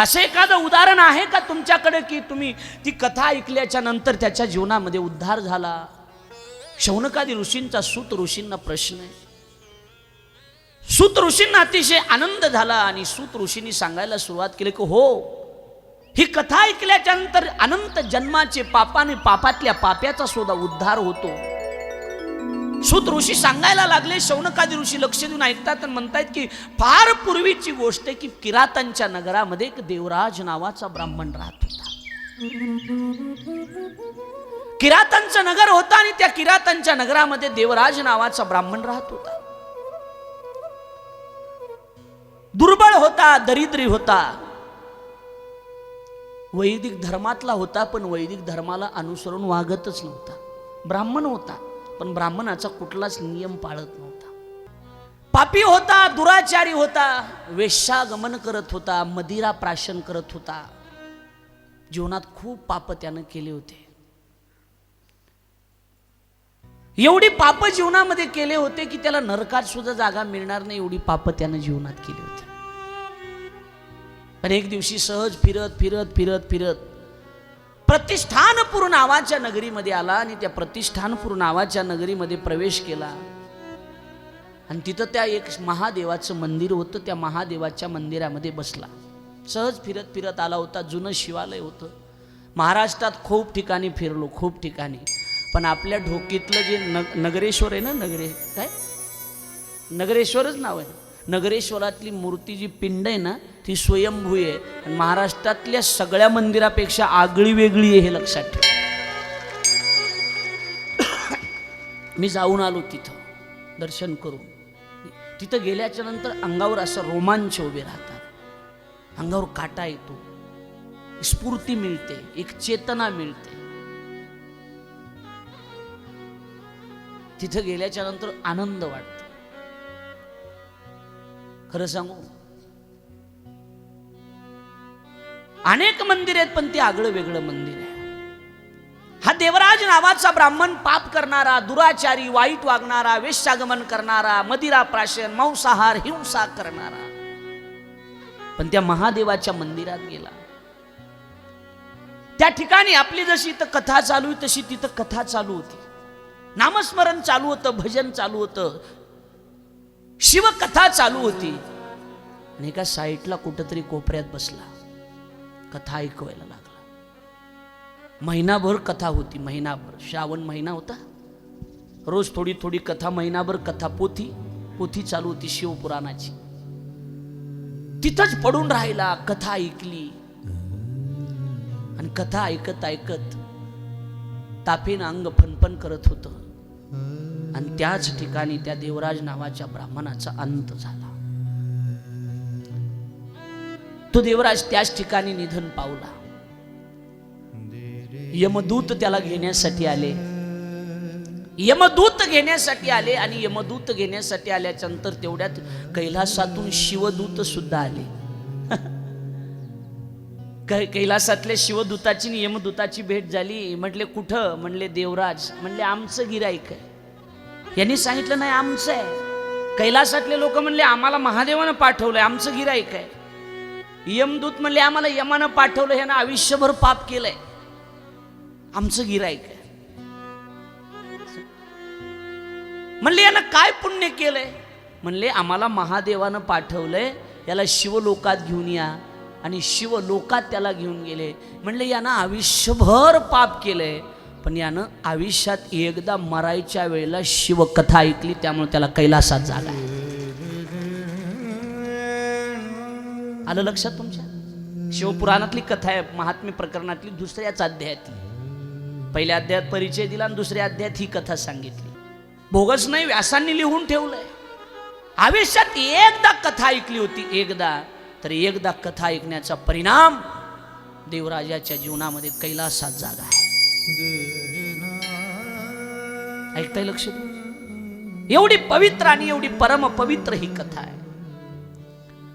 असं एखादं उदाहरण आहे का तुमच्याकडे की तुम्ही ती कथा ऐकल्याच्या नंतर त्याच्या जीवनामध्ये उद्धार झाला? शौनकादी ऋषींचा सूत ऋषींना प्रश्न आहे. सूत ऋषींना अतिशय आनंद झाला आणि सूत ऋषींनी सांगायला सुरुवात केली की हो, ही कथा ऐकल्याच्या नंतर अनंत जन्माचे पापाने पापातल्या पाप्याचा सुद्धा उद्धार होतो. सूत ऋषी सांगायला लागले. शौनकादी ऋषी लक्ष देऊन ऐकतात आणि म्हणतात की फार पूर्वीची गोष्ट आहे की किरातांच्या नगरामध्ये एक देवराज नावाचा ब्राह्मण राहत होता. किरातांचं नगर होतं आणि त्या किरातांच्या नगरामध्ये देवराज नावाचा ब्राह्मण राहत होता. दुर्बळ होता, दरिद्री होता, वैदिक धर्मातला होता, पण वैदिक धर्माला अनुसरून वागतच नव्हता. ब्राह्मण होता पण ब्राह्मणाचा कुठलाच नियम पाळत नव्हता. पापी होता, दुराचारी होता, वेश्यागमन करत होता, मदिरा प्राशन करत होता. जीवनात खूप पाप त्यानं केले होते. एवढी पाप जीवनामध्ये केले होते की त्याला नरकात सुद्धा जागा मिळणार नाही, एवढी पाप त्यानं जीवनात केली होती. पण एक दिवशी सहज फिरत फिरत फिरत फिरत प्रतिष्ठानपूर नावाच्या नगरीमध्ये आला आणि त्या प्रतिष्ठानपूर नावाच्या नगरीमध्ये प्रवेश केला. आणि तिथं त्या एक महादेवाचं मंदिर होतं. त्या महादेवाच्या मंदिरामध्ये बसला. सहज फिरत फिरत आला होता. जुनं शिवालय होतं. महाराष्ट्रात खूप ठिकाणी फिरलो, खूप ठिकाणी, पण आपल्या ढोकीतलं जे नगरेश्वर आहे ना, नगरेश्वरच नाव आहे. नगरेश्वरातली मूर्ती जी पिंड आहे ना, ती स्वयंभू आहे. आणि महाराष्ट्रातल्या सगळ्या मंदिरापेक्षा आगळी वेगळी आहे, हे लक्षात ठेव. मी जाऊन आलो तिथं दर्शन करून. तिथं गेल्याच्या नंतर अंगावर असं रोमांच उभे राहतात, अंगावर काटा येतो, स्फूर्ती मिळते, एक चेतना मिळते. तिथं गेल्याच्या नंतर आनंद वाटतो. खरं सांगू, अनेक मंदिर आहेत पण ते आगळं वेगळं मंदिर आहे. हा देवराज नावाचा ब्राह्मण पाप करणारा, दुराचारी, वाईट वागणारा, वेश्यागमन करणारा, मदिरा प्राशन, मांसाहार, हिंसा करणारा, पण त्या महादेवाच्या मंदिरात गेला. त्या ठिकाणी आपली जशी इथं कथा चालू आहे तशी तिथं कथा चालू होती. नामस्मरण चालू होतं, भजन चालू होतं, शिवकथा चालू होती. आणि एका साईडला कुठंतरी कोपऱ्यात बसला, कथा ऐकवायला लागला. महिनाभर कथा होती, महिनाभर. श्रावण महिना होता. रोज थोडी थोडी कथा, महिनाभर कथा, पोथी चालू होती शिवपुराणाची. तिथंच पडून राहिला, कथा ऐकली. आणि कथा ऐकत ऐकत तापेनं अंग फनफन करत होतं. आणि त्याच ठिकाणी त्या देवराज नावाच्या ब्राह्मणाचा अंत झाला. तो देवराज त्याच ठिकाणी निधन पावला. यमदूत त्याला घेण्यासाठी आले. यमदूत घेण्यासाठी आले आणि यमदूत घेण्यासाठी आल्याच्या नंतर तेवढ्यात कैलासातून शिवदूत सुद्धा आले. कैलासातल्या शिवदूताची आणि यमदूताची भेट झाली. म्हटले कुठं? म्हणले देवराज. म्हणले आमचं गिराईक आहे. यांनी सांगितलं नाही आमचं आहे. कैलासातले लोक म्हणले आम्हाला महादेवानं पाठवलंय, आमचं गिराईक आहे. यमदूत म्हणले आम्हाला यमानं पाठवलं, ह्यानं आयुष्यभर पाप केलंय, आमचं गिराईक आहे. म्हणले यानं काय पुण्य केलंय? म्हणले आम्हाला महादेवानं पाठवलंय, याला शिवलोकात घेऊन या. आणि शिवलोकात त्याला घेऊन गेले. म्हणले यानं आयुष्यभर पाप केलंय, पण यानं आयुष्यात एकदा मरायच्या वेळेला शिवकथा ऐकली, त्यामुळे त्याला कैलासात जागा आहे. आलं लक्षात तुमच्या? शिवपुराणातली कथा आहे, महात्म्य प्रकरणातली दुसऱ्याच अध्यायातली. पहिल्या अध्यायात परिचय दिला आणि दुसऱ्या अध्यायात ही कथा सांगितली. भोगस नाही, व्यासांनी लिहून ठेवलंय. आयुष्यात एकदा कथा ऐकली होती, एकदा. तर एकदा कथा ऐकण्याचा परिणाम देवराजाच्या जीवनामध्ये कैलासात जागा आहे. ऐकताय? लक्ष देऊ. एवढी पवित्र आणि एवढी परम पवित्र ही कथा आहे.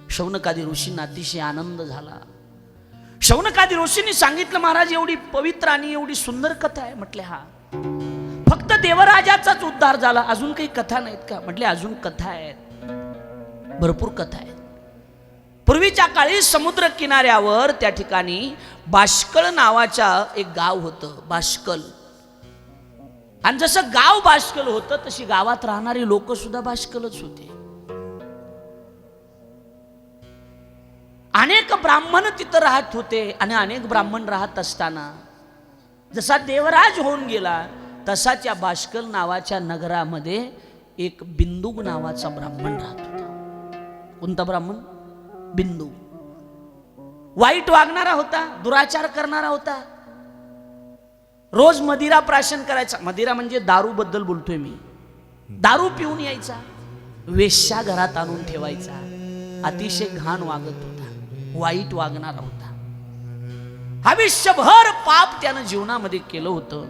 शौनकादी ऋषींना अतिशय आनंद झाला. शौनकादी ऋषींनी सांगितलं महाराज एवढी पवित्र आणि एवढी सुंदर कथा आहे. म्हटले हा, फक्त देवराजाचाच उद्धार झाला, अजून काही कथा नाहीत का? म्हटले अजून कथा आहेत, भरपूर कथा आहेत. पूर्वीच्या काळी समुद्र किनाऱ्यावर त्या ठिकाणी बाष्कळ नावाच्या एक गाव होतं, बाष्कल. आणि जसं गाव बाष्कल होतं तशी गावात राहणारी लोक सुद्धा बाष्कलच होते. अनेक ब्राह्मण तिथं राहत होते आणि अनेक ब्राह्मण राहत असताना जसा देवराज होऊन गेला तसाच या बाष्कल नावाच्या नगरामध्ये एक बिंदू नावाचा ब्राह्मण राहत होता. कोणता ब्राह्मण? बिंदू. वाईट वागणारा होता, दुराचार करणारा होता, रोज मदिरा प्राशन करायचा. मदिरा म्हणजे दारू बद्दल बोलतोय मी. दारू पिऊन यायचा, वेश्या घरात आणून ठेवायचा, अतिशय घाण वागत होता, वाईट वागणारा होता. आयुष्यभर पाप त्यानं जीवनामध्ये केलं होतं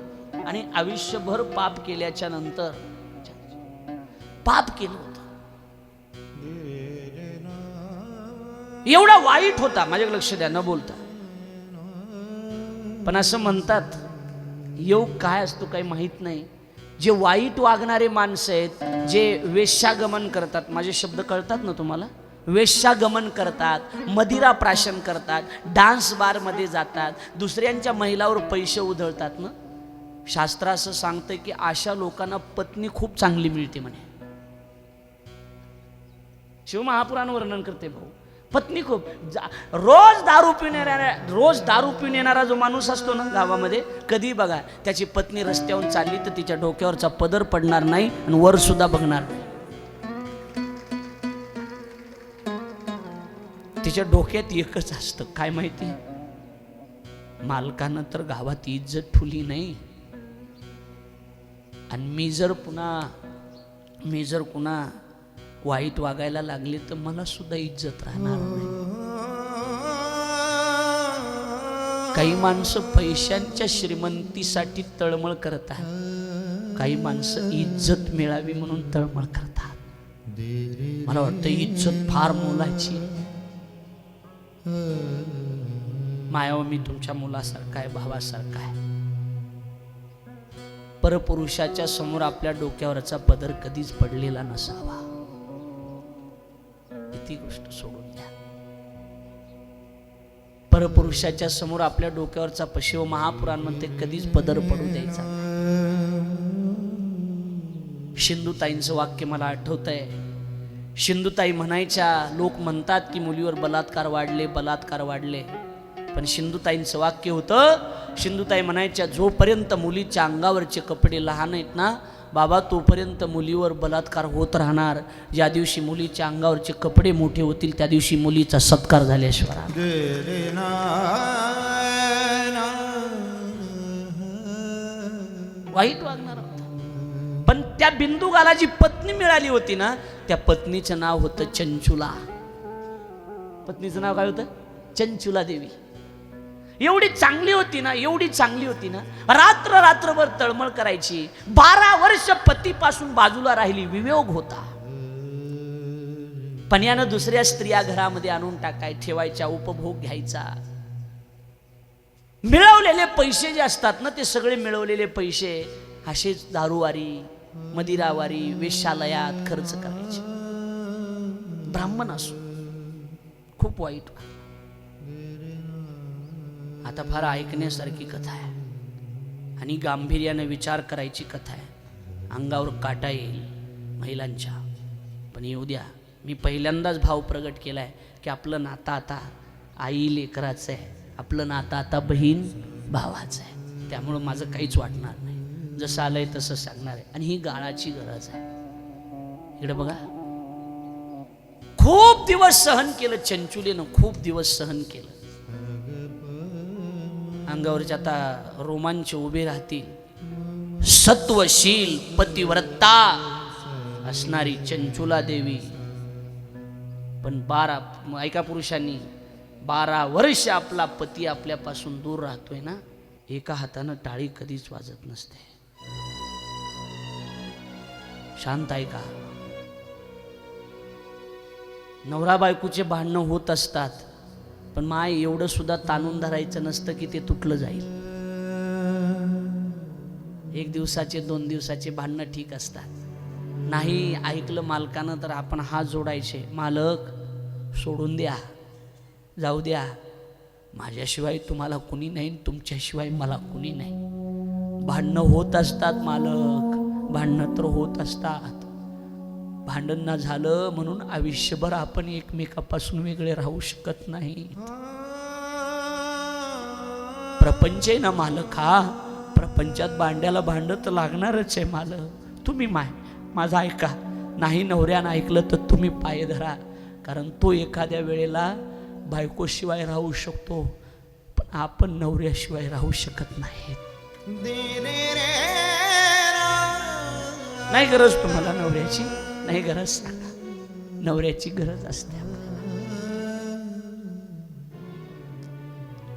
आणि आयुष्यभर पाप केल्याच्या नंतर पाप केलं होतं. एवढा वाईट होता, माझ्याकडे लक्ष द्या न बोलता. पण असं म्हणतात योग काय असतो काही माहित नाही. जे वाईट वागणारे माणसं आहेत, जे वेश्यागमन करतात, माझे शब्द कळतात ना तुम्हाला, वेश्यागमन करतात, मदिरा प्राशन करतात, डान्स बार मध्ये जातात, दुसऱ्यांच्या महिलावर पैसे उधळतात ना, शास्त्र असं सांगतं की अशा लोकांना पत्नी खूप चांगली मिळते म्हणे. शिवमहापुराण वर्णन करते भाऊ. पत्नी खूप रोज दारू पिऊन येणारा जो माणूस असतो ना गावामध्ये, कधी बघा त्याची पत्नी रस्त्यावरून चालली तर तिच्या डोक्यावरचा पदर पडणार नाही आणि वर सुद्धा बघणार नाही. तिच्या डोक्यात एकच असतं, काय माहिती, मालकानं तर गावात इज्जत ठुली नाही आणि मी जर पुन्हा वाईट वागायला लागले तर मला सुद्धा इज्जत राहणार नाही. काही माणसं पैशांच्या श्रीमंतीसाठी तळमळ करतात, काही माणसं इज्जत मिळावी म्हणून तळमळ करतात. मला वाटतं इज्जत फार मोलाची. मायाव मी तुमच्या मुलासारखा आहे, भावासारखा आहे. परपुरुषाच्या समोर आपल्या डोक्यावरचा पदर कधीच पडलेला नसावा. ती गोष्ट सोडून द्या. परपुरुषाच्या समोर आपल्या डोक्यावरचा शिव महापुराण म्हणते कधीच पदर पडू द्यायचा. सिंधुताईंचं वाक्य मला आठवतंय. सिंधुताई म्हणायच्या, लोक म्हणतात की मुलीवर बलात्कार वाढले, पण सिंधुताईंचं वाक्य होतं, सिंधुताई म्हणायच्या, जोपर्यंत मुलीच्या अंगावरचे कपडे लहान आहेत ना बाबा, तोपर्यंत मुलीवर बलात्कार होत राहणार. ज्या दिवशी मुलीच्या अंगावरचे कपडे मोठे होतील त्या दिवशी मुलीचा सत्कार झाल्याशिवाय. वाईट वागणार होता. पण त्या बिंदुगाला जी पत्नी मिळाली होती ना, त्या पत्नीचं नाव होतं चंचुला. पत्नीचं नाव काय होतं? चंचुला देवी. एवढी चांगली होती ना, रात्रभर तळमळ करायची. 12 वर्ष पतीपासून बाजूला राहिली, वियोग होता. पण यानं दुसऱ्या स्त्रिया घरामध्ये आणून ठेवायच्या, उपभोग घ्यायचा. मिळवलेले पैसे जे असतात ना, ते सगळे मिळवलेले पैसे असेच दारूवारी, मदिरावारी, वेश्यालयात खर्च करायचे. ब्राह्मण असो, खूप वाईट. आता फार ऐकण्यासारखी कथा आहे आणि गांभीर्याने विचार करायची कथा आहे. अंगावर काटा येईल महिलांच्या, पण येऊ द्या. मी पहिल्यांदाच भाव प्रगट केलाय की आपलं नातं आता आई लेकराचं आहे, आपलं नातं आता बहीण भावाचं आहे. त्यामुळं माझं काहीच वाटणार नाही, जसं आलंय तसं सांगणार आहे. आणि ही गाळाची गरज आहे. इकडे बघा, खूप दिवस सहन केलं चंचुलीनं, खूप दिवस सहन केलं. अंगावरचे आता रोमांच उभे राहतील. सत्वशील पतिव्रता असणारी चंचुला देवी, पण 12 पुरुषांनी 12 वर्ष आपला पती आपल्यापासून दूर राहतोय ना, एका हातानं टाळी कधीच वाजत नसते. शांत आहे का? नवरा बायकोचे भांडणं होत असतात, पण माय एवढं सुद्धा ताणून धरायचं नसतं की ते तुटलं जाईल. 1 दिवसाचे 2 दिवसाचे भांडणं ठीक असतात. नाही ऐकलं मालकानं तर आपण हात जोडायचे, मालक सोडून द्या, जाऊ द्या, माझ्याशिवाय तुम्हाला कुणी नाही, तुमच्याशिवाय मला कुणी नाही. भांडणं होत असतात मालक, भांडणं तर होत असतात. भांडण ना झालं म्हणून आयुष्यभर आपण एकमेकापासून वेगळे राहू शकत नाही. प्रपंच आहे ना मालक, हा प्रपंचात भांड्याला भांडं तर लागणारच आहे मालक. तुम्ही माझा ऐका, नाही नवऱ्यानं ऐकलं तर तुम्ही पाय धरा, कारण तो एखाद्या वेळेला बायकोशिवाय राहू शकतो, पण आपण नवऱ्याशिवाय राहू शकत नाही. नाही गरज तुम्हाला नवऱ्याची, नाही गरज, सांगा. नवऱ्याची गरज असते.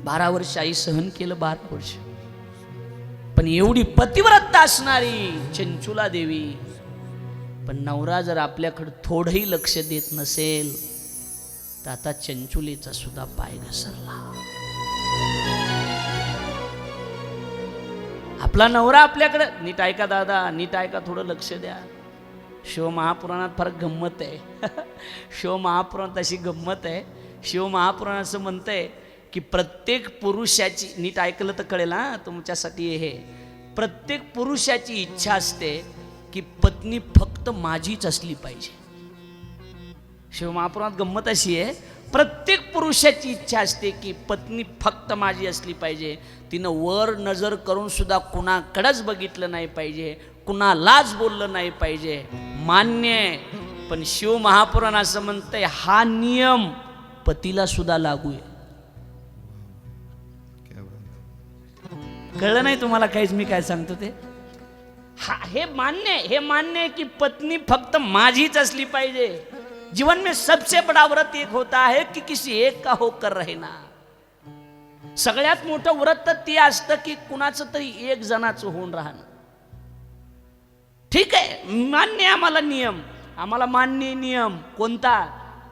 12 वर्ष आई सहन केलं, 12 वर्ष. पण एवढी पतिव्रता असणारी चंचुला देवी, पण नवरा जर आपल्याकडे थोडंही लक्ष देत नसेल तर आता चंचुलीचा सुद्धा पाय घसरला. आपला नवरा आपल्याकडे, नीट ऐका दादा, नीट ऐका, थोडं लक्ष द्या. शिवमहापुराणात फार गंमत आहे. शिवमहापुराणात अशी गंमत आहे, शिवमहापुराण असं म्हणतंय की प्रत्येक पुरुषाची, नीट ऐकलं तर कळेल हा तुमच्यासाठी, हे प्रत्येक पुरुषाची इच्छा असते की पत्नी फक्त माझीच असली पाहिजे. शिवमहापुराणात गंमत अशी आहे, प्रत्येक पुरुषाची इच्छा असते की पत्नी फक्त माझी असली पाहिजे. तिनं वर नजर करून सुद्धा कुणाकडेच बघितलं नाही पाहिजे, कुणालाच बोललं नाही पाहिजे. मान्य आहे, पण शिवमहापुराण असं म्हणतंय हा नियम पतीला सुद्धा लागू आहे. कळलं नाही तुम्हाला काहीच मी काय सांगतो ते? हे मान्य आहे, हे मान्य आहे की पत्नी फक्त माझीच असली पाहिजे. जीवन में सबसे बड़ा व्रत एक होता है कि किसी एक का होकर रहना. सगळ्यात मोठं व्रत तर ते असतं की कुणाचं तरी एक जणाचं होऊन राहणं. ठीक आहे, मान्य आहे आम्हाला नियम, आम्हाला मान्य आहे नियम. कोणता?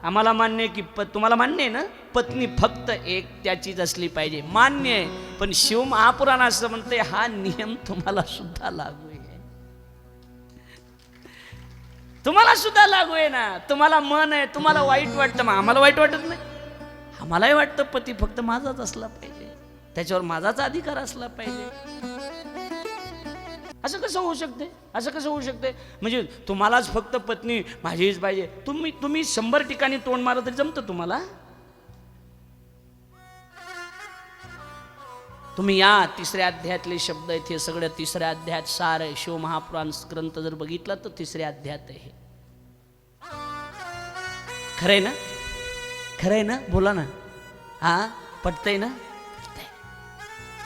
आम्हाला मान्य आहे की तुम्हाला मान्य आहे ना, पत्नी फक्त एक त्याचीच असली पाहिजे, मान्य आहे. पण शिवमहापुराण असं म्हणते हा नियम तुम्हाला सुद्धा लागू आहे. तुम्हाला सुद्धा लागू आहे ना. तुम्हाला मन आहे, तुम्हाला वाईट वाटतं, मग आम्हाला वाईट वाटत नाही. आम्हालाही वाटतं पती फक्त माझाच असला पाहिजे, त्याच्यावर माझाच अधिकार असला पाहिजे. असं कसं होऊ शकते? असं कसं होऊ शकते? म्हणजे तुम्हालाच फक्त पत्नी माझीच पाहिजे, तुम्ही 100 ठिकाणी तोंड मारलं तरी जमतं तुम्हाला? तुम्ही या 3ऱ्या अध्यायातले शब्द आहेत, हे सगळं 3ऱ्या अध्यायात सार आहे. शिवमहापुराण ग्रंथ जर बघितला तर 3ऱ्या अध्यायात आहे. खरंय ना? खरंय ना? बोला ना. हा, पटतंय ना?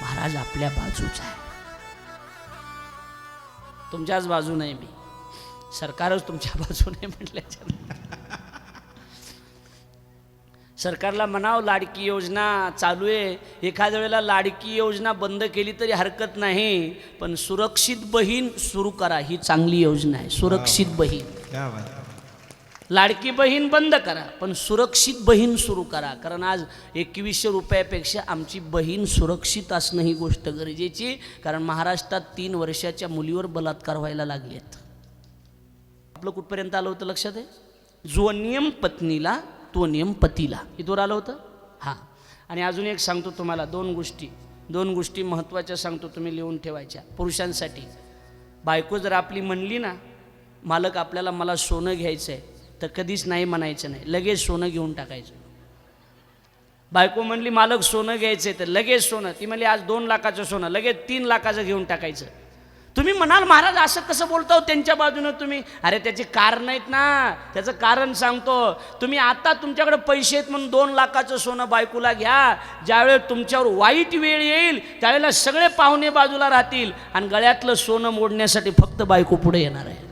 महाराज आपल्या बाजूचा आहे, तुमच्याच बाजू नाही. मी सरकारच तुमच्या बाजूने म्हटल्याच्या. सरकारला म्हणावं लाडकी योजना चालू आहे, एखाद्या वेळेला लाडकी योजना बंद केली तरी हरकत नाही, पण सुरक्षित बहीण सुरू करा, ही चांगली योजना आहे. सुरक्षित बहीण, लाडकी बहीण बंद करा, पण सुरक्षित बहीण सुरू करा. कारण आज 2100 रुपयापेक्षा आमची बहीण सुरक्षित असणं ही गोष्ट गरजेची. कारण महाराष्ट्रात 3 वर्षाच्या मुलीवर बलात्कार व्हायला लागलेत. आपलं कुठपर्यंत आलं होतं लक्षात आहे? जो नियम पत्नीला तो नियम पतीला, इथवर आलं होतं. हां, आणि अजून एक सांगतो तुम्हाला, दोन गोष्टी महत्त्वाच्या सांगतो, तुम्ही लिहून ठेवायच्या पुरुषांसाठी. बायको जर आपली म्हणली ना, मालक आपल्याला मला सोनं घ्यायचं आहे, तर कधीच नाही म्हणायचं नाही, लगेच सोनं घेऊन टाकायचं. बायको म्हणली मालक सोनं घ्यायचं आहे, तर लगेच सोनं. ती म्हणली आज 2 लाखाचं सोनं, लगेच 3 लाखाचं घेऊन टाकायचं. तुम्ही म्हणाल महाराज असं कसं बोलता त्यांच्या बाजूनं तुम्ही? अरे त्याचे कारण आहेत ना, त्याचं कारण सांगतो. तुम्ही आता तुमच्याकडे पैसे आहेत म्हणून 2 लाखाचं सोनं बायकोला घ्या, ज्यावेळेस तुमच्यावर वाईट वेळ येईल त्यावेळेला सगळे पाहुणे बाजूला राहतील आणि गळ्यातलं सोनं मोडण्यासाठी फक्त बायको पुढे येणार आहे.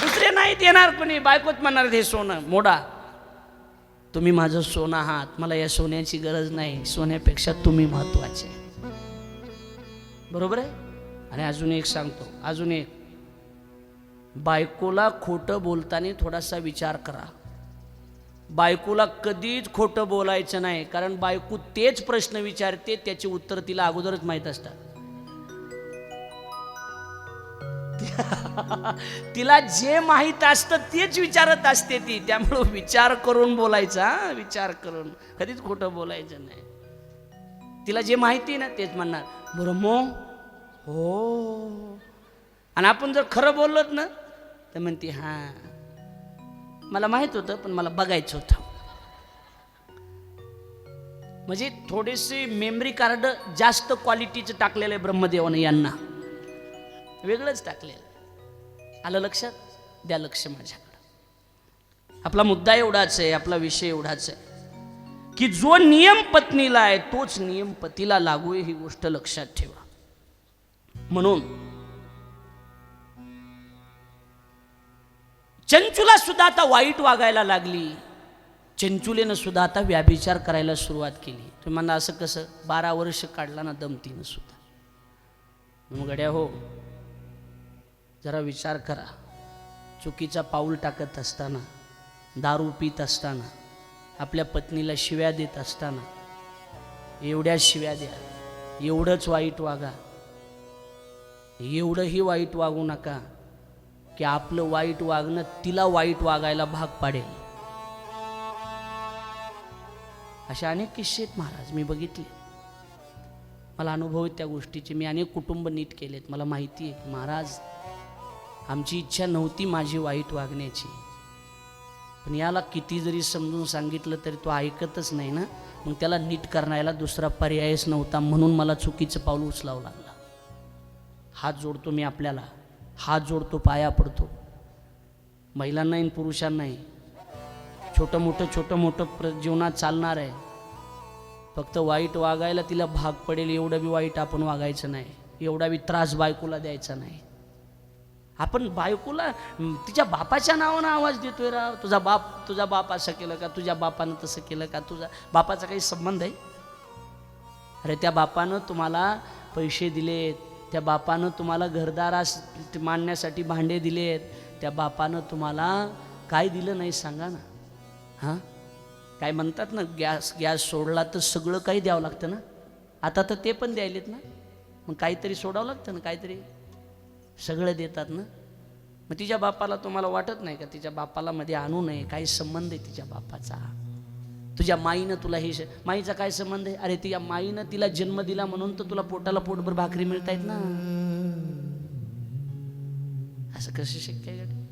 दुसरे नाहीत येणार कोणी, बायकोच म्हणणार हे सोनं मोडा. तुम्ही माझं सोनं आहात, मला या सोन्याची गरज नाही, सोन्यापेक्षा तुम्ही महत्वाचे. बरोबर आहे? आणि अजून एक सांगतो, अजून एक, बायकोला खोटं बोलताना थोडासा विचार करा. बायकोला कधीच खोटं बोलायचं नाही, कारण बायको तेच प्रश्न विचारते, त्याचे उत्तर तिला अगोदरच माहीत असतात. तिला जे माहीत असतं तेच विचारत असते ती. त्यामुळं विचार करून बोलायचा, विचार करून, कधीच खोटं बोलायचं नाही. तिला जे माहिती ना तेच म्हणणार. ब्रह्मो हो. आणि आपण जर खरं बोललोत ना तर म्हणते हां मला माहित होतं पण मला बघायचं होतं. म्हणजे थोडेसे मेमरी कार्ड जास्त क्वालिटीचं टाकलेलं आहे ब्रह्मदेवानं यांना, वेगळंच टाकलेलं. आलं लक्षात? द्या लक्ष माझ्याकडं. आपला मुद्दा एवढाच आहे, आपला विषय एवढाच आहे की जो नियम पत्नीला आहे तोच नियम पतीला लागू आहे, ही गोष्ट लक्षात ठेवा. म्हणून चंचुला सुद्धा आता वाईट वागायला लागली. चंचुलेनं सुद्धा आता व्याभिचार करायला सुरुवात केली. तुम्ही म्हणा असं कसं? 12 वर्ष काढला ना दमतीनं सुद्धा. मग गड्या हो, जरा विचार करा. चुकीचा पाऊल टाकत असताना, दारू पित असताना, आपल्या पत्नीला शिव्या देत असताना, एवढ्या शिव्या द्या, एवढंच वाईट वागा, एवढंही वाईट वागू नका की आपलं वाईट वागणं तिला वाईट वागायला भाग पाडेल. अशा अनेक किस्से आहेत महाराज, मी बघितले, मला अनुभव आहेत त्या गोष्टीचे. मी अनेक कुटुंब नीट केलेत. मला माहिती आहे की महाराज आमची इच्छा नव्हती माझी वाईट वागण्याची, पण याला किती जरी समजून सांगितलं तरी तो ऐकतच नाही ना. मग त्याला नीट करण्याला दुसरा पर्यायच नव्हता, म्हणून मला चुकीचं पाऊल उचलावं लागलं. हात जोडतो मी आपल्याला, हात जोडतो, पाया पडतो. महिलांनाही पुरुषांनाही. छोटं मोठं जीवनात चालणार आहे. फक्त वाईट वागायला तिला भाग पडेल एवढं बी वाईट आपण वागायचं नाही, एवढा बी त्रास बायकोला द्यायचा नाही. आपण बायकोला तिच्या बापाच्या नावानं आवाज देतोय राव. तुझा बाप असं केलं का, तुझ्या बापानं तसं केलं का, तुझा बापाचा काही संबंध आहे? अरे त्या बापानं तुम्हाला पैसे दिलेत, त्या बापानं तुम्हाला घरदारास मांडण्यासाठी भांडे दिलेत, त्या बापानं तुम्हाला काय दिलं नाही सांगा ना. हां काय म्हणतात ना, गॅस सोडला तर सगळं काही द्यावं लागतं ना. आता तर ते पण द्यायलेत ना. मग काहीतरी सोडावं लागतं ना, काहीतरी. सगळं देतात ना. मग तिच्या बापाला तुम्हाला वाटत नाही का तिच्या बापाला मध्ये आणू नये? काही संबंध आहे तिच्या बापाचा? तुझ्या माईनं तुला हे, माईचा काय संबंध आहे? अरे तिच्या माईनं तिला जन्म दिला म्हणून तर तुला पोटाला पोटभर भाकरी मिळतायत ना. असं कसं शक्य आहे?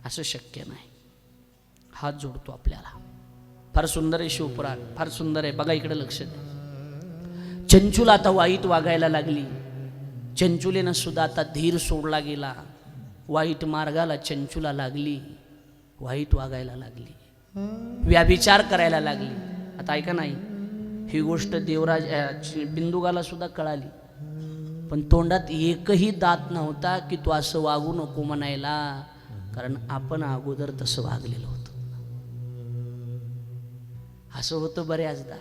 असं शक्य नाही. हात जोडतो आपल्याला. फार सुंदर आहे शिवपुराण, फार सुंदर आहे. बघा इकडे लक्ष द्या. चंचुला आता वाईट वागायला लागली. चंचुलेनं सुद्धा आता धीर सोडला गेला. वाईट मार्गाला चंचुला लागली, वाईट वागायला लागली, व्याभिचार करायला लागली. आता ऐका नाही, ही गोष्ट देवराज बिंदुगाला सुद्धा कळाली, पण तोंडात एकही दात नव्हता की तू असं वागू नको म्हणायला, कारण आपण अगोदर तसं वागलेलो होतो. असं होतं बऱ्याचदा.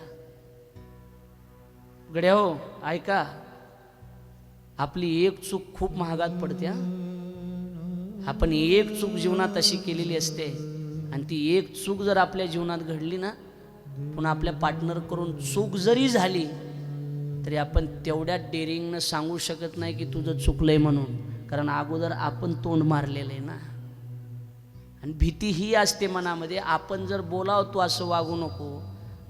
गड्या हो ऐका, आपली एक चूक खूप महागात पडते. आपण एक चूक जीवनात अशी केलेली असते, आणि ती एक चूक जर आपल्या जीवनात घडली ना, पुन्हा आपल्या पार्टनर करून चूक जरी झाली तरी आपण तेवढ्या डेअरिंगनं सांगू शकत नाही की तुझं चुकलंय म्हणून, कारण अगोदर आपण तोंड मारलेलं आहे ना. आणि भीती ही असते मनामध्ये, आपण जर बोलाव तू असं वागू नको,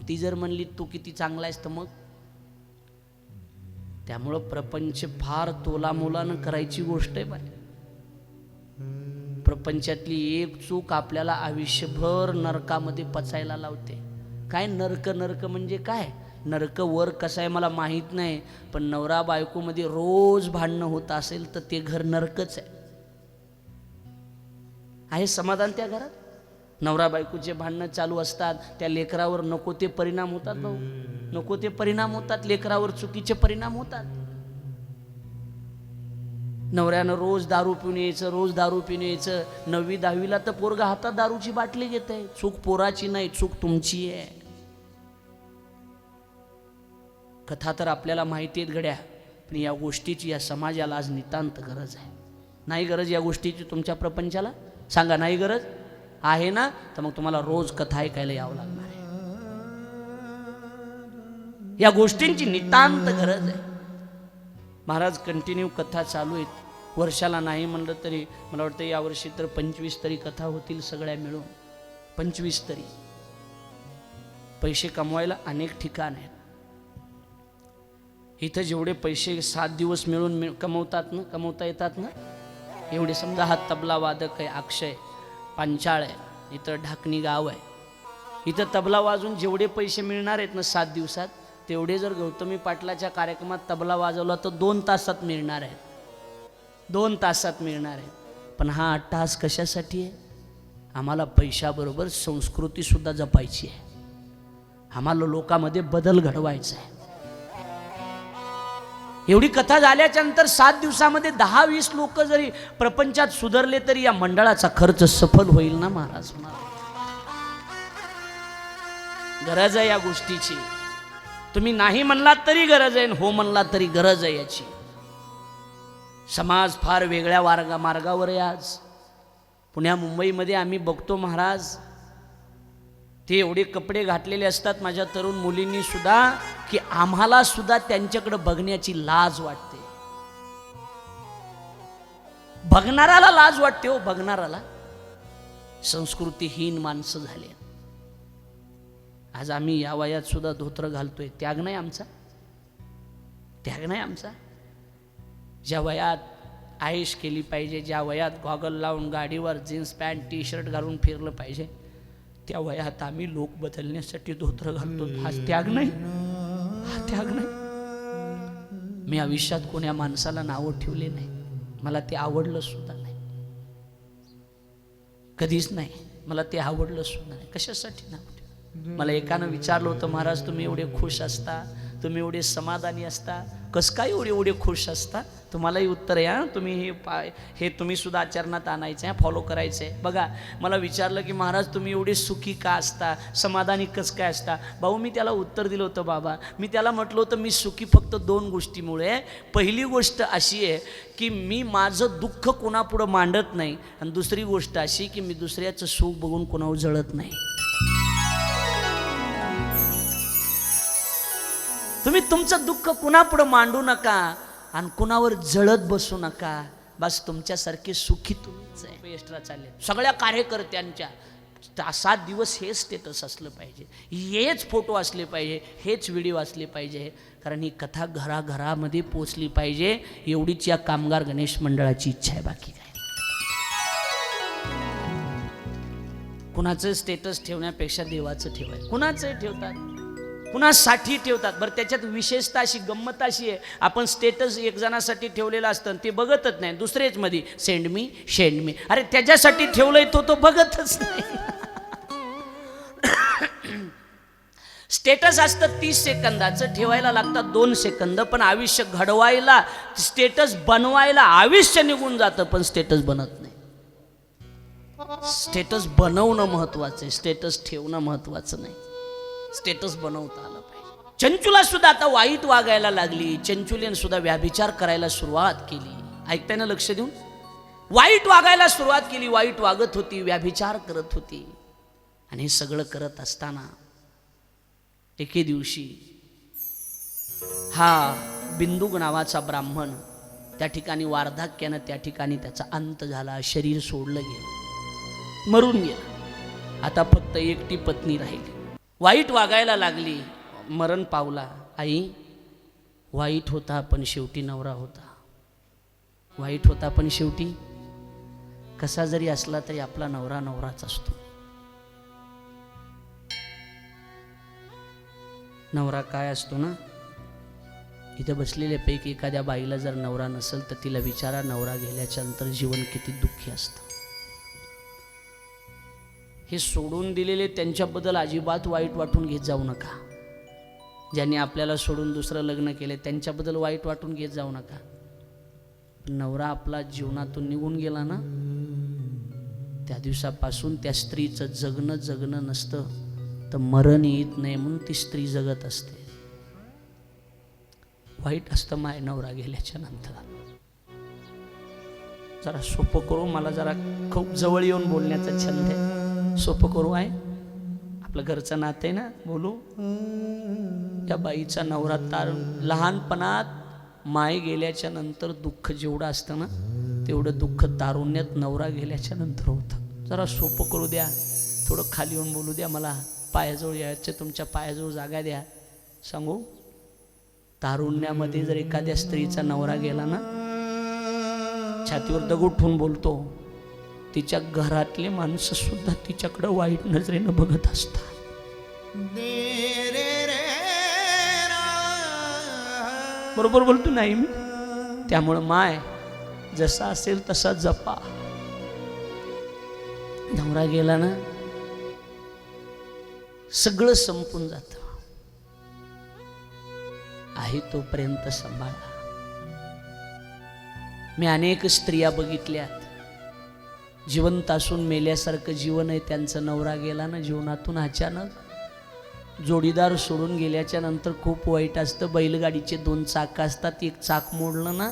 ती जर म्हणली तू किती चांगला आहेस तर मग. त्यामुळं प्रपंच फार तोलामोलानं करायची गोष्ट आहे बाय. प्रपंचातली एक चूक आपल्याला आयुष्यभर नरकामध्ये पचायला लावते. काय नरक म्हणजे काय? नरक वर कसं आहे मला माहीत नाही, पण नवरा बायकोमध्ये रोज भांडणं होत असेल तर ते घर नरकच आहे समाधान त्या घरात? नवरा बायकोचे भांडणं चालू असतात, त्या लेकरावर नको ते परिणाम होतात भाऊ, नको ते परिणाम होतात, लेकरावर चुकीचे परिणाम होतात. नवऱ्यानं रोज दारू पिऊन यायचं, रोज दारू पिऊन यायचं. 9वी 10वीला तर पोरगा हातात दारूची बाटली घेत आहे. चूक पोराची नाही, चूक तुमची आहे. कथा तर आपल्याला माहिती आहेत गड्या, पण या गोष्टीची या समाजाला आज नितांत गरज आहे. नाही गरज या गोष्टीची तुमच्या प्रपंचाला? सांगा, नाही गरज आहे ना? तर मग तुम्हाला रोज कथा ऐकायला यावं लागणार आहे. या गोष्टींची नितांत गरज आहे. महाराज कंटिन्यू कथा चालू आहेत. वर्षाला नाही म्हणलं तरी मला वाटतं यावर्षी तर 25 तरी कथा होतील सगळ्या मिळून. 25 तरी. पैसे कमवायला अनेक ठिकाण आहेत. इथं जेवढे पैसे 7 दिवस मिळून कमवता येतात ना, एवढे. समजा हा तबला वादक आहे अक्षय, पांचाळ आहे, इथं ढाकणी गाव आहे, इथं तबला वाजून जेवढे पैसे मिळणार आहेत ना 7 दिवसात, तेवढे जर गौतमी पाटलाच्या कार्यक्रमात तबला वाजवला तर 2 तासात मिळणार आहेत. 2 तासात मिळणार आहेत. पण हा अट्टहास कशासाठी आहे? आम्हाला पैशाबरोबर संस्कृती सुद्धा जपायची आहे. आम्हाला लोकांमध्ये बदल घडवायचा आहे. एवढी कथा झाल्याच्या नंतर 7 दिवसामध्ये 10-20 लोक जरी प्रपंचात सुधारले तरी या मंडळाचा खर्च सफल होईल ना महाराज. गरज आहे या गोष्टीची. तुम्ही नाही म्हणलात तरी गरज आहे, हो म्हणलात तरी गरज आहे याची. समाज फार वेगळ्या मार्गावर आहे आज. पुण्या मुंबईमध्ये आम्ही बघतो महाराज, ते एवढे कपडे घातलेले असतात माझ्या तरुण मुलींनी सुद्धा, की आम्हाला सुद्धा त्यांच्याकडे बघण्याची लाज वाटते. बघणाराला लाज वाटते हो, बघणाराला. संस्कृतीहीन माणसं झाली. आज आम्ही या वयात सुद्धा धोत्र घालतोय. त्याग नाही आमचा? त्याग नाही आमचा? ज्या वयात आयश केली पाहिजे, ज्या वयात गॉगल लावून गाडीवर जीन्स पॅन्ट टी शर्ट घालून फिरलं पाहिजे, त्या वयात आम्ही लोक बदलण्यासाठी धोत्र घालतो. हा त्याग नाही? हा त्याग नाही? मी आयुष्यात कोण्या माणसाला नावं ठेवले नाही. मला ते आवडलं सुद्धा नाही, कधीच नाही. मला ते आवडलं सुद्धा नाही. कशासाठी नाव ठेवलं? मला एकानं विचारलं होतं, महाराज तुम्ही एवढे खुश असता, तुम्ही एवढे समाधानी असता, कसं काय एवढे खुश असता? तुम्हालाही उत्तर आहे. तुम्ही हे तुम्ही सुद्धा आचरणात आणायचं आहे, फॉलो करायचं आहे. बघा, मला विचारलं की महाराज तुम्ही एवढे सुखी का असता, समाधानी कसं काय असता? भाऊ मी त्याला उत्तर दिलं होतं. बाबा मी त्याला म्हटलं होतं मी सुखी फक्त 2 गोष्टीमुळे. पहिली गोष्ट अशी आहे की मी माझं दुःख कोणापुढं मांडत नाही, आणि दुसरी गोष्ट अशी की मी दुसऱ्याचं सुख बघून कोणावर जळत नाही. तुम्ही तुमचं दुःख कुणापुढं मांडू नका आणि कुणावर जळत बसू नका. बस तुमच्यासारखे सुखी तुम्हीच आहे. एक्स्ट्रा चालले सगळ्या कार्यकर्त्यांच्या 7 दिवस हेच स्टेटस असलं पाहिजे, हेच फोटो असले पाहिजे, हेच व्हिडिओ असले पाहिजे. कारण ही कथा घराघरामध्ये पोचली पाहिजे, एवढीच या कामगार गणेश मंडळाची इच्छा आहे. बाकी काय. कुणाचं स्टेटस ठेवण्यापेक्षा देवाचं ठेवायचं. कुणाचं ठेवतात, कुणासाठी ठेवतात. बरं त्याच्यात विशेषता अशी, गंमत अशी आहे, आपण स्टेटस एक जणासाठी ठेवलेलं असतं ते बघतच नाही. दुसरेच मध्ये सेंड मी. अरे त्याच्यासाठी ठेवलंय तो बघतच नाही. स्टेटस असतं 30 सेकंदाचं, ठेवायला लागतात 2 सेकंद. पण आयुष्य घडवायला, स्टेटस बनवायला आयुष्य निघून जातं, पण स्टेटस बनत नाही. स्टेटस बनवणं महत्वाचं आहे, स्टेटस ठेवणं महत्वाचं नाही. स्टेटस बनवता आलं पाहिजे. चंचूला सुद्धा आता वाईट वागायला लागली. चंचुलीने सुद्धा व्याभिचार करायला सुरुवात केली. ऐकताय ना लक्ष देऊन? वाईट वागायला सुरुवात केली. वाईट वागत होती, व्याभिचार करत होती. आणि हे सगळं करत असताना एके दिवशी हा बिंदुक नावाचा ब्राह्मण त्या ठिकाणी वार्धक्यानं त्या ठिकाणी त्याचा अंत झाला. शरीर सोडलं गेलं, मरून गेलं. आता फक्त एकटी पत्नी राहिली. वाईट वागायला लागली, मरण पावला. आई वाईट होता पण शेवटी नवरा होता. वाईट होता पण शेवटी कसा जरी असला तरी आपला नवरा नवराच असतो. नवरा काय असतो ना, इथं बसलेल्यापैकी एखाद्या बाईला जर नवरा नसेल तर तिला विचारा, नवरा गेल्याच्या नंतर जीवन किती दुःखी असतं. हे सोडून दिलेले त्यांच्याबद्दल अजिबात वाईट वाटून घेत जाऊ नका. ज्यांनी आपल्याला सोडून दुसरं लग्न केले त्यांच्याबद्दल वाईट वाटून घेत जाऊ नका. नवरा आपला जीवनातून निघून गेला ना, त्या दिवसापासून त्या स्त्रीचं जगणं नसतं तर मरण येत नाही म्हणून ती स्त्री जगत असते. वाईट असतं माय नवरा गेल्याच्या नंतर. जरा सोपं करू, मला जरा खूप जवळ येऊन बोलण्याचा छंद आहे. सोपं करू आहे, आपलं घरचं नातं आहे ना, बोलू. त्या बाईचा नवरा तार लहानपणात माय गेल्याच्या नंतर दुःख जेवढं असतं ना तेवढं दुःख तारुण्यात नवरा गेल्याच्या नंतर होतं. जरा सोपं करू द्या, थोडं खाली येऊन बोलू द्या, मला पायाजवळ यायचं, तुमच्या पायाजवळ जागा द्या. सांगू, तारुण्यामध्ये जर एखाद्या स्त्रीचा नवरा गेला ना, छातीवर दगड ठेवून बोलतो, तिच्या घरातले माणसं सुद्धा तिच्याकडं वाईट नजरेनं बघत असतात. बरोबर बोलतो नाही मी? त्यामुळं माय, जसा असेल तसा जपा. नवरा गेला ना, सगळं संपून जातं. आहे तोपर्यंत सांभाळा. मी अनेक स्त्रिया बघितल्यात, जिवंत असून मेल्यासारखं जीवन आहे त्यांचं. नवरा गेला ना जीवनातून अचानक, जोडीदार सोडून गेल्याच्या नंतर खूप वाईट असतं. बैलगाडीचे 2 चाक असतात, एक चाक मोडलं ना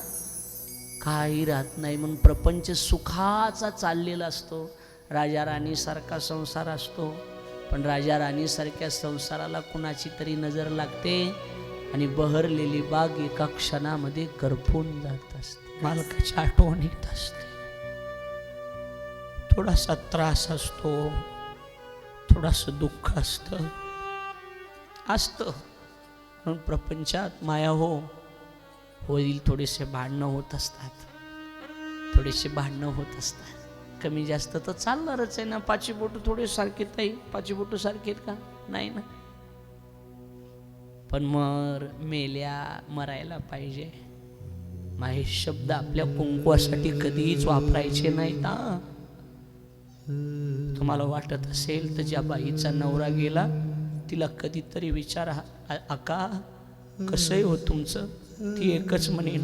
काही राहत नाही. म्हणून प्रपंच सुखाचा चाललेला असतो. राजा राणीसारखा संसार असतो, पण राजा राणीसारख्या संसाराला कुणाची तरी नजर लागते आणि बहरलेली बाग एका क्षणामध्ये करपून जात असते. मालकाची आठवण येत असते. थोडासा त्रास असतो, थोडंसं दुःख असतं. म्हणून प्रपंचात माया होईल, थोडेसे भांडणं होत असतात, थोडेसे भांडणं होत असतात. कमी जास्त तर चालणारच आहे ना. पाची बोट थोडे सारखे, ताई पाची बोट सारखे आहेत का? नाही ना. पण मरायला पाहिजे. हे शब्द आपल्या कुंकवासाठी कधीच वापरायचे नाहीत. तुम्हाला वाटत असेल तर ज्या बाईचा नवरा गेला तिला कधीतरी विचारा, आका कसं हो तुमचं? ती एकच म्हणेन,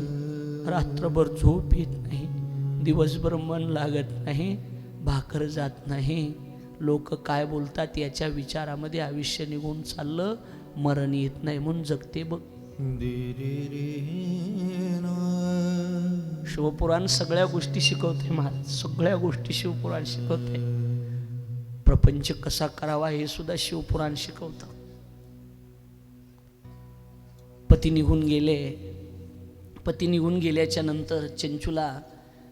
रात्रभर झोप येत नाही, दिवसभर मन लागत नाही, भाकर जात नाही, लोक काय बोलतात याच्या विचारामध्ये आयुष्य निघून चाललं, मरण येत नाही म्हणून जगते बघ. शिवपुराण सगळ्या गोष्टी शिकवते महाराज, सगळ्या गोष्टी शिवपुराण शिकवते. प्रपंच कसा करावा हे सुद्धा शिवपुराण शिकवतं. पती निघून गेल्याच्या नंतर चंचुला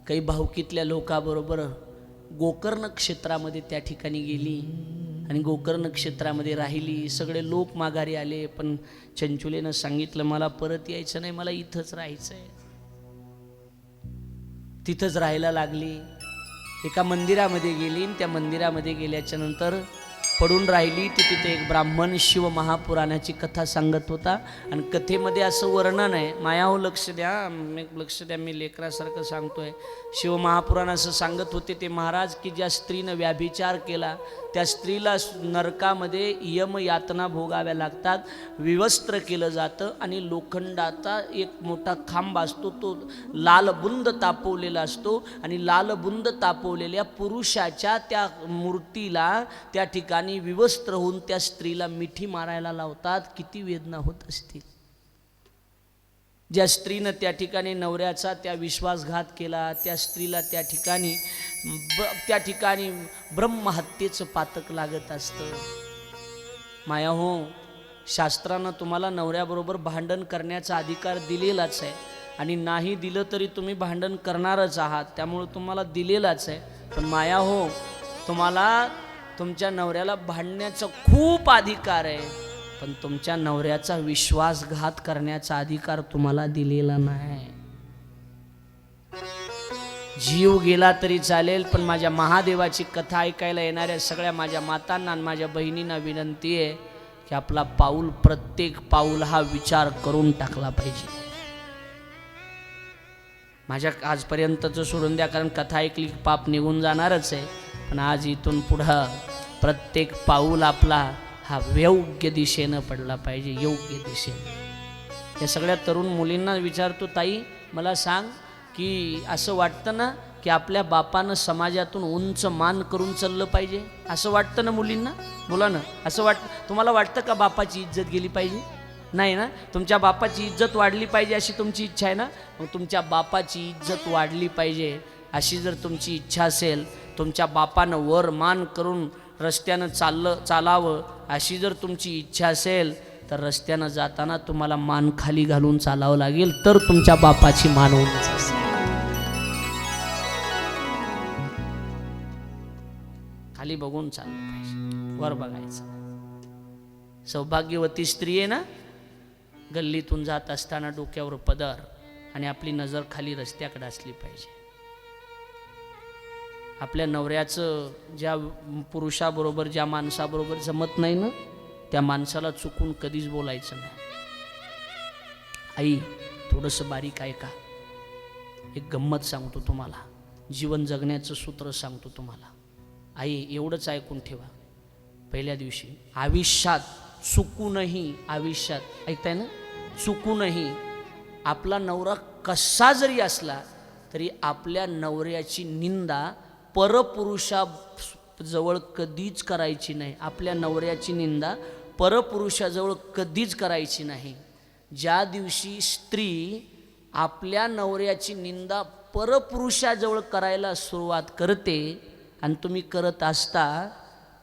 काही भावकीतल्या लोकांबरोबर गोकर्ण क्षेत्रामध्ये त्या ठिकाणी गेली आणि गोकर्ण क्षेत्रामध्ये राहिली. सगळे लोक माघारी आले, पण चंचुलेनं सांगितलं मला परत यायचं नाही, मला इथंच राहायचंय. तिथंच राहायला लागली. एका मंदिरामध्ये गेली, त्या मंदिरामध्ये गेल्याच्या नंतर पडून राहिली. तिथे एक ब्राह्मण शिव महापुराणाची कथा सांगत होता आणि कथेमध्ये असं वर्णन आहे. मायाहो लक्ष द्या, मी लेकरासारखं सांगतोय. शिव महापुराण असं सांगत होते ते महाराज की ज्या स्त्रीनं व्याभिचार केला त्या स्त्रीला नरकामध्ये यमयातना भोगाव्या लागतात, विवस्त्र केलं जातं आणि लोखंडाचा एक मोठा खांब असतो, तो लालबुंद तापवलेला असतो आणि लालबुंद तापवलेल्या पुरुषाच्या त्या मूर्तीला त्या ठिकाणी विवस्त्र होऊन त्या स्त्रीला मिठी मारायला लावतात. किती वेदना होत असतील. ज्या स्त्रीनं त्या ठिकाणी नवऱ्याचा त्या विश्वासघात केला त्या स्त्रीला त्या ठिकाणी ब्रह्महत्येचं पातक लागत असतं. माया हो, शास्त्रानं तुम्हाला नवऱ्याबरोबर भांडण करण्याचा अधिकार दिलेलाच आहे आणि नाही दिलं तरी तुम्ही भांडण करणारच आहात, त्यामुळे तुम्हाला दिलेलाच आहे. पण माया हो, तुम्हाला तुमच्या नवऱ्याला भांडण्याचा खूप अधिकार आहे, पण तुमच्या नवऱ्याचा विश्वासघात करण्याचा अधिकार तुम्हाला दिलेला नाही. जीव गेला तरी चालेल, पण माझ्या महादेवाची कथा ऐकायला येणाऱ्या सगळ्या माझ्या मातांना आणि माझ्या बहिणींना विनंती आहे की आपला प्रत्येक पाऊल हा विचार करून टाकला पाहिजे. माझ्या आजपर्यंतचं सोडून द्या, कारण कथा ऐकली पाप निघून जाणारच आहे, पण आज इथून पुढं प्रत्येक पाऊल आपला हा योग्य दिशेनं पडला पाहिजे, योग्य दिशेनं. या सगळ्या तरुण मुलींना विचारतो, ताई मला सांग की असं वाटतं ना की आपल्या बापानं समाजातून उंच मान करून चाललं पाहिजे, असं वाटतं ना मुलींना? बोला ना, असं तुम्हाला वाटतं का बापाची इज्जत गेली पाहिजे? नाही ना. तुमच्या बापाची इज्जत वाढली पाहिजे अशी तुमची इच्छा आहे ना? मग तुमच्या बापाची इज्जत वाढली पाहिजे अशी जर तुमची इच्छा असेल, तुमच्या बापानं वर मान करून रस्त्यानं चालावं अशी जर तुमची इच्छा असेल, तर रस्त्यानं जाताना तुम्हाला मान खाली घालून चालावं लागेल, तर तुमच्या बापाची मान उंच असेल. खाली बघून चाललं पाहिजे, वर बघायचं. सौभाग्यवती स्त्री आहे ना, गल्लीतून जात असताना डोक्यावर पदर आणि आपली नजर खाली रस्त्याकडे असली पाहिजे. आपल्या नवऱ्याचं ज्या पुरुषाबरोबर, ज्या माणसाबरोबर जमत नाही ना, त्या माणसाला चुकून कधीच बोलायचं नाही. आई थोडंसं बारीक ऐका, एक गंमत सांगतो तुम्हाला, जीवन जगण्याचं सूत्र सांगतो तुम्हाला. आई एवढंच ऐकून ठेवा. पहिल्या दिवशी आयुष्यात चुकूनही, आयुष्यात ऐकताय ना, चुकूनही आपला नवरा कसा जरी असला तरी आपल्या नवऱ्याची निंदा परपुरुषाजवळ कधीच करायची नाही. आपल्या नवऱ्याची निंदा परपुरुषाजवळ कधीच करायची नाही. ज्या दिवशी स्त्री आपल्या नवऱ्याची निंदा परपुरुषाजवळ करायला सुरुवात करते आणि तुम्ही करत असता,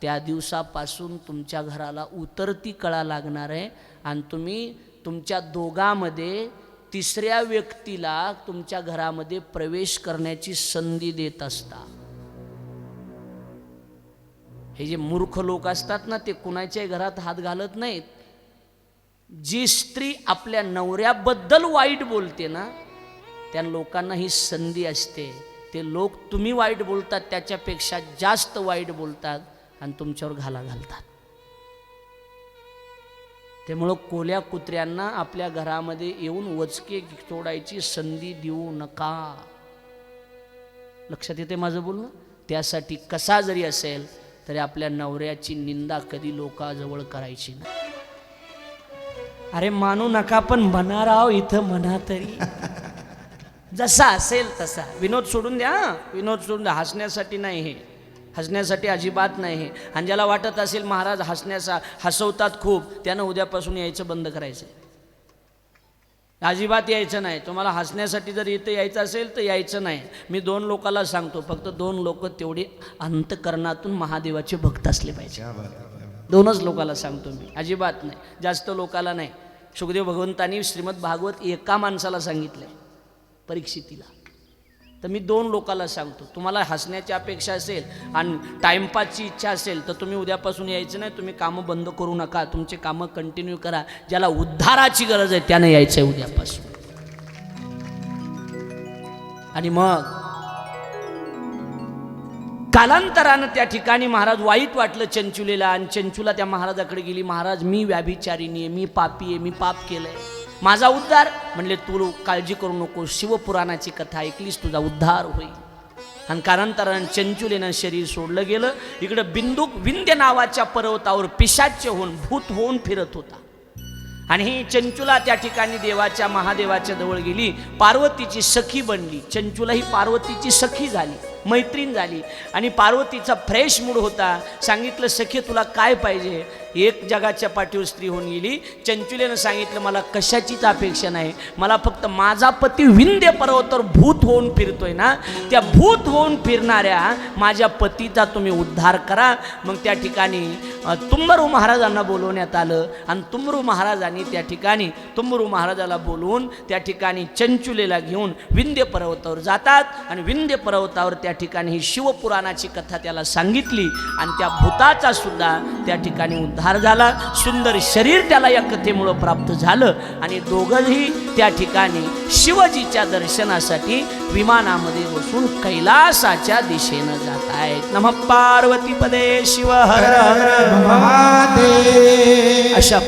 त्या दिवसापासून तुमच्या घराला उतरती कळा लागणार आहे आणि तुम्ही तुमच्या दोघांमध्ये तिसऱ्या व्यक्तीला तुमच्या घरामध्ये प्रवेश करण्याची संधी देत असता. हे जे मूर्ख लोक असतात ना, ते कुणाच्याही घरात हात घालत नाहीत. जी स्त्री आपल्या नवऱ्याबद्दल वाईट बोलते ना, त्या लोकांना ही संधी असते. ते लोक तुम्ही वाईट बोलतात त्याच्यापेक्षा जास्त वाईट बोलतात आणि तुमच्यावर घाला घालतात. त्यामुळं कोल्या कुत्र्यांना आपल्या घरामध्ये येऊन वचके तोडायची संधी देऊ नका. लक्षात येते माझं बोलणं? त्यासाठी कसा जरी असेल तरी आपल्या नवऱ्याची निंदा कधी लोकांजवळ करायची नाही. अरे मानू नका पण म्हणा राव, इथं म्हणा तरी. जसा असेल तसा. विनोद सोडून द्या, विनोद सोडून द्या. हसण्यासाठी नाही, हे हसण्यासाठी अजिबात नाही हे. आणि ज्याला वाटत असेल महाराज हसवतात खूप, त्यानं उद्यापासून यायचं बंद करायचं. अजिबात यायचं नाही. तुम्हाला हसण्यासाठी जर इथं यायचं असेल तर यायचं नाही. मी 2 लोकांना सांगतो, फक्त 2 लोक तेवढे अंतकरणातून महादेवाचे भक्त असले पाहिजे. 2च लोकांना सांगतो मी, अजिबात नाही, जास्त लोकांना नाही. सुखदेव भगवंतांनी श्रीमद भागवत एका माणसाला सांगितलंय, परीक्षितीला. तर मी 2 लोकांना सांगतो. तुम्हाला हसण्याची अपेक्षा असेल आणि टाइमपासची इच्छा असेल तर तुम्ही उद्यापासून यायचं नाही. तुम्ही कामं बंद करू नका, तुमचे कामं कंटिन्यू करा. ज्याला उद्धाराची गरज आहे त्याने यायचं आहे उद्यापासून. आणि मग कालांतरानं त्या ठिकाणी महाराज वाईट वाटलं चंचुलेला, आणि चंचुला त्या महाराजाकडे गेली. महाराज मी व्याभिचारिणी आहे, मी पापी आहे, मी पाप केलंय, माझा उद्धार. म्हणले तू काळजी करू नको, शिवपुराणाची कथा ऐकलीस तुझा उद्धार होईल. आणि कालांतरानं चंचुलेनं शरीर सोडलं गेलं. इकडं बिंदुक विंध्य नावाच्या पर्वतावर पिशाच्य होऊन, भूत होऊन फिरत होता. आणि ही चंचुला त्या ठिकाणी देवाच्या, महादेवाच्या जवळ गेली, पार्वतीची सखी बनली. चंचुला ही पार्वतीची सखी झाली, मैत्रीण झाली. आणि पार्वतीचा फ्रेश मूड होता. सांगितलं सखी तुला काय पाहिजे. एक जगाच्या पाठीवर स्त्री होऊन गेली. चंचुलेनं सांगितलं मला कशाचीच अपेक्षा नाही, मला फक्त माझा पती विंध्य पर्वतावर भूत होऊन फिरतोय ना, त्या भूत होऊन फिरणाऱ्या माझ्या पतीचा तुम्ही उद्धार करा. मग त्या ठिकाणी तुंबरू महाराजांना बोलवण्यात आलं आणि तुंबरू महाराजांनी त्या ठिकाणी तुंबरू महाराजाला बोलवून त्या ठिकाणी चंचुलेला घेऊन विंध्य पर्वतावर जातात. आणि विंध्य पर्वतावर त्या ठिकाणी ही शिवपुराणाची कथा त्याला सांगितली आणि त्या भूताचा सुद्धा त्या ठिकाणी उद्धार झाला. सुंदर शरीर त्याला या कथेमुळं प्राप्त झालं. आणि दोघंही त्या ठिकाणी शिवजीच्या दर्शनासाठी विमानामध्ये बसून कैलासाच्या दिशेनं जात आहेत. नमः पार्वती पदे शिव हर हर महादेव. अशा